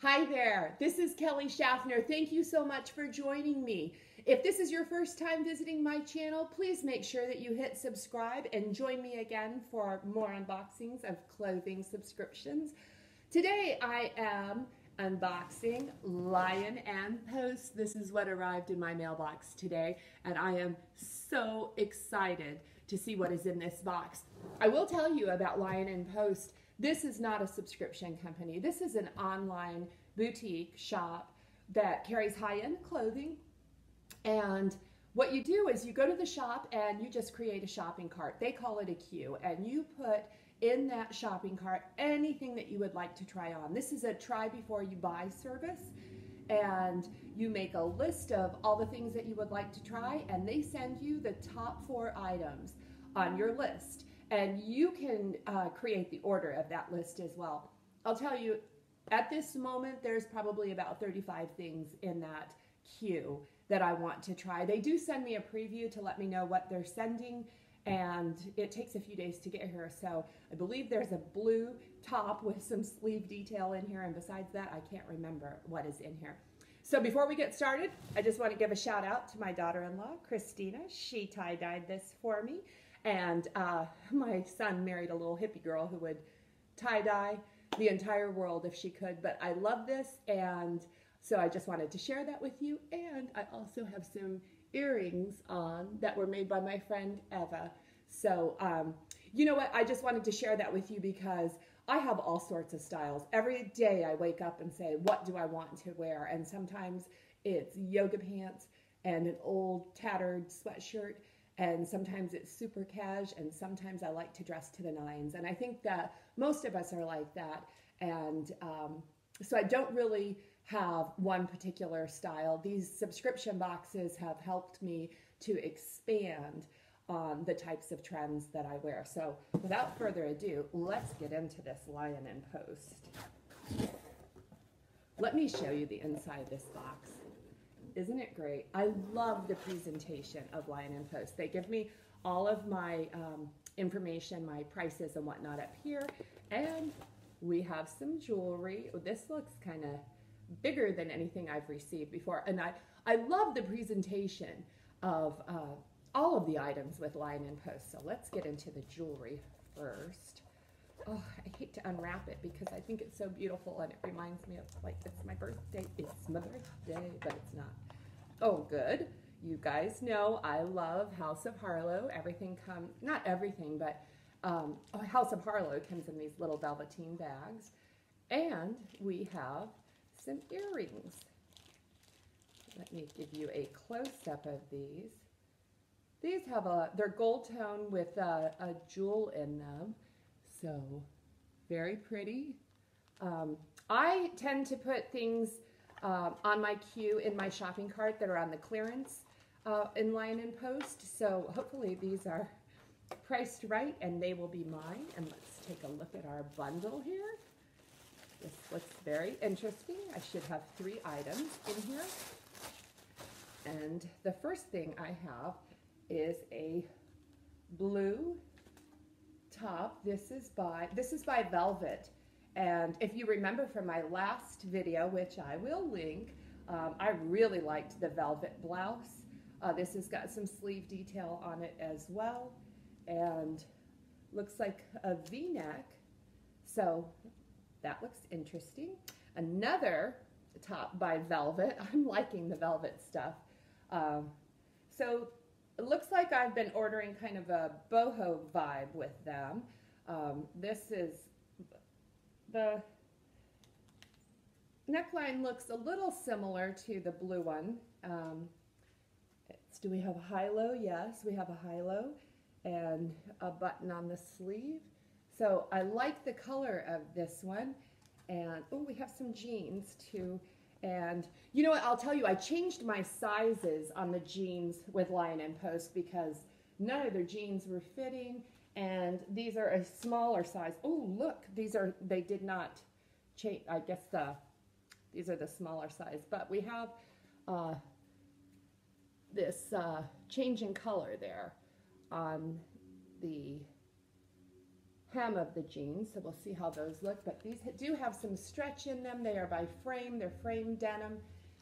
Hi there, this is Kelly Schaffner. Thank you so much for joining me. If this is your first time visiting my channel, please make sure that you hit subscribe and join me again for more unboxings of clothing subscriptions. Today I am unboxing Lyon Post. This is what arrived in my mailbox today, and I am so excited to see what is in this box. I will tell you about Lyon Post. This is not a subscription company. This is an online boutique shop that carries high-end clothing. And what you do is you go to the shop and you just create a shopping cart. They call it a queue. And you put in that shopping cart anything that you would like to try on. This is a try before you buy service. And you make a list of all the things that you would like to try, and they send you the top 4 items on your list. And you can create the order of that list as well. I'll tell you, at this moment, there's probably about 35 things in that queue that I want to try. They do send me a preview to let me know what they're sending, and it takes a few days to get here. So I believe there's a blue top with some sleeve detail in here, and besides that, I can't remember what is in here. So before we get started, I just want to give a shout out to my daughter-in-law, Christina. She tie-dyed this for me. And my son married a little hippie girl who would tie-dye the entire world if she could. But I love this, and so I just wanted to share that with you. And I also have some earrings on that were made by my friend Eva. So you know what? I just wanted to share that with you because I have all sorts of styles. Every day I wake up and say, what do I want to wear? And sometimes it's yoga pants and an old tattered sweatshirt. And sometimes it's super cash, and sometimes I like to dress to the nines. And I think that most of us are like that. And so I don't really have one particular style. These subscription boxes have helped me to expand on the types of trends that I wear. So without further ado, let's get into this Lyon Post. Let me show you the inside of this box. Isn't it great? I love the presentation of Lyon Post. They give me all of my information, my prices and whatnot up here. And we have some jewelry. Oh, this looks kind of bigger than anything I've received before. And I love the presentation of all of the items with Lyon Post. So let's get into the jewelry first. Oh, I hate to unwrap it because I think it's so beautiful and it reminds me of, like, it's my birthday. It's my birthday, but it's not. Oh, good. You guys know I love House of Harlow. Everything comes, not everything, but House of Harlow comes in these little velveteen bags. And we have some earrings. Let me give you a close-up of these. These have they're gold tone with a jewel in them. So, very pretty. I tend to put things on my queue in my shopping cart that are on the clearance in Lyon Post. So, hopefully these are priced right and they will be mine. And let's take a look at our bundle here. This looks very interesting. I should have 3 items in here. And the first thing I have is a blue top. This is by Velvet, and if you remember from my last video, which I will link, I really liked the velvet blouse. This has got some sleeve detail on it as well, and looks like a V-neck, so that looks interesting. Another top by Velvet. I'm liking the Velvet stuff. So it looks like I've been ordering kind of a boho vibe with them. This is, the neckline looks a little similar to the blue one. Do we have a high-low? Yes, we have a high-low and a button on the sleeve. So I like the color of this one. And, oh, we have some jeans too. And you know what, I'll tell you, I changed my sizes on the jeans with Lyon Post because none of their jeans were fitting, and these are a smaller size. Oh, look, they did not change. I guess these are the smaller size, but we have this change in color there on the hem of the jeans, so we'll see how those look. But these do have some stretch in them. They are by Frame. They're frame denim,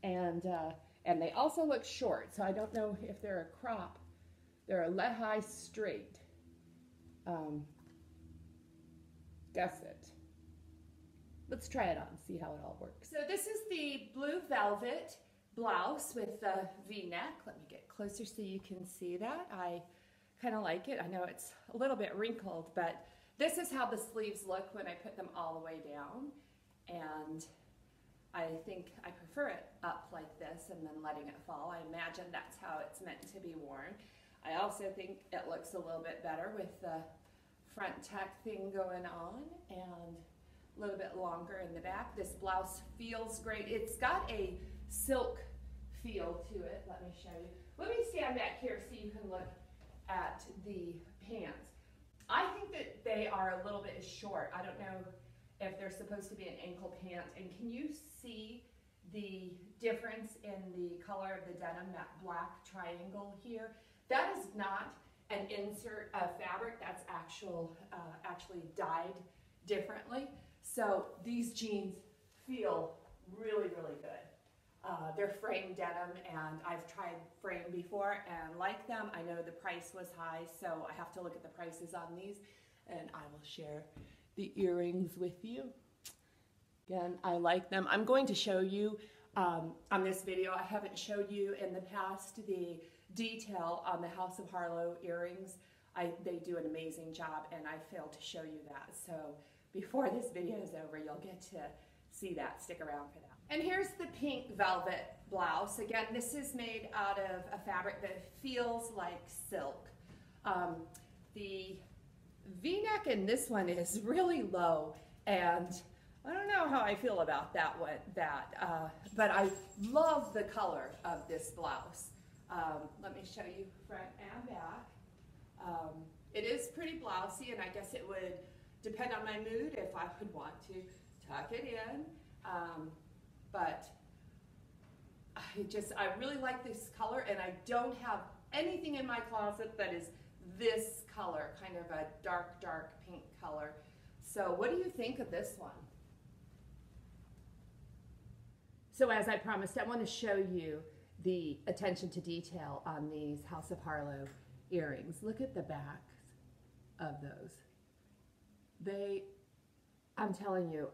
and they also look short. So I don't know if they're a crop. They're a Lehigh straight gusset. Let's try it on, see how it all works. So this is the blue velvet blouse with the V-neck. Let me get closer so you can see that. I kind of like it. I know it's a little bit wrinkled, but this is how the sleeves look when I put them all the way down. And I think I prefer it up like this and then letting it fall. I imagine that's how it's meant to be worn. I also think it looks a little bit better with the front tuck thing going on and a little bit longer in the back. This blouse feels great. It's got a silk feel to it. Let me show you. Let me stand back here so you can look at the pants. I think that they are a little bit short. I don't know if they're supposed to be an ankle pant. And can you see the difference in the color of the denim, that black triangle here? That is not an insert of fabric. That's actually dyed differently. So these jeans feel really, really good. They're frame denim, and I've tried frame before and like them. I know the price was high, so I have to look at the prices on these, and I will share the earrings with you. Again, I like them. I'm going to show you on this video. I haven't showed you in the past the detail on the House of Harlow earrings. They do an amazing job, and I failed to show you that. So before this video is over, you'll get to see that. Stick around for that. And here's the pink velvet blouse. Again, this is made out of a fabric that feels like silk. The V-neck in this one is really low, and I don't know how I feel about that one. But I love the color of this blouse. Let me show you front and back. It is pretty blousy, and I guess it would depend on my mood if I would want to tuck it in. But I really like this color, and I don't have anything in my closet that is this color, kind of a dark, dark pink color. So what do you think of this one? So as I promised, I want to show you the attention to detail on these House of Harlow earrings. Look at the backs of those. I'm telling you,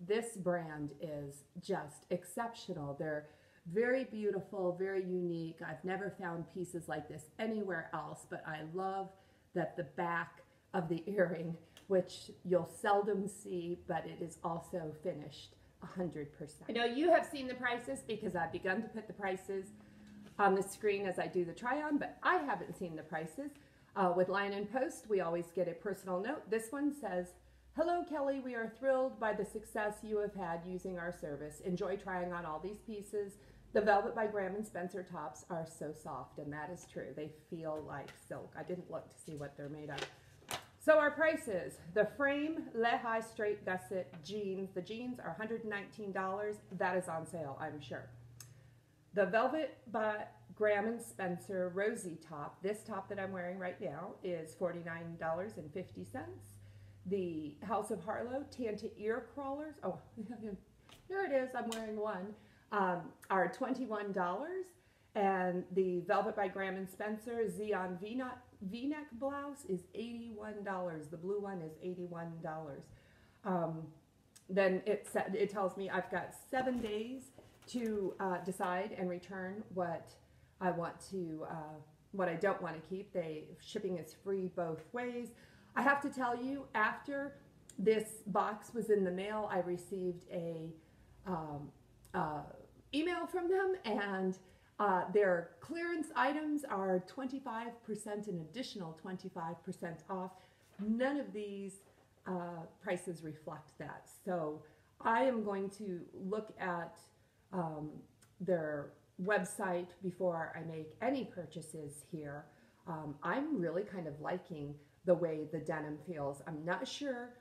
this brand is just exceptional. They're very beautiful, very unique. I've never found pieces like this anywhere else, but I love that the back of the earring, which you'll seldom see, but it is also finished 100%. I know you have seen the prices because I've begun to put the prices on the screen as I do the try on, but I haven't seen the prices. With Lyon Post, we always get a personal note. This one says, "Hello, Kelly. We are thrilled by the success you have had using our service. Enjoy trying on all these pieces. The Velvet by Graham & Spencer tops are so soft," and that is true. They feel like silk. I didn't look to see what they're made of. So our prices: the Frame Lehigh Straight Gusset jeans. The jeans are $119. That is on sale, I'm sure. The Velvet by Graham & Spencer Rosy top. This top that I'm wearing right now is $49.50. The House of Harlow Tanta ear crawlers, oh, here it is, I'm wearing one, are $21. And the Velvet by Graham & Spencer Xeon V-neck blouse is $81. The blue one is $81. Then it tells me I've got 7 days to decide and return what I want to, what I don't want to keep. Shipping is free both ways. I have to tell you, after this box was in the mail, I received a email from them, and their clearance items are 25%, an additional 25% off. None of these prices reflect that. So I am going to look at their website before I make any purchases here. I'm really kind of liking the way the denim feels. I'm not sure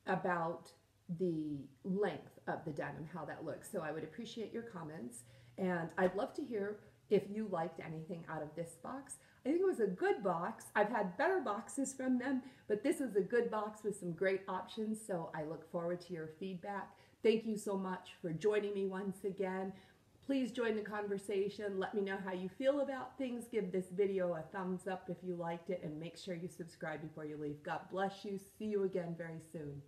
about the length of the denim, how that looks. So I would appreciate your comments, and I'd love to hear if you liked anything out of this box. I think it was a good box. I've had better boxes from them, but this is a good box with some great options, so I look forward to your feedback. Thank you so much for joining me once again. Please join the conversation. Let me know how you feel about things. Give this video a thumbs up if you liked it, and make sure you subscribe before you leave. God bless you. See you again very soon.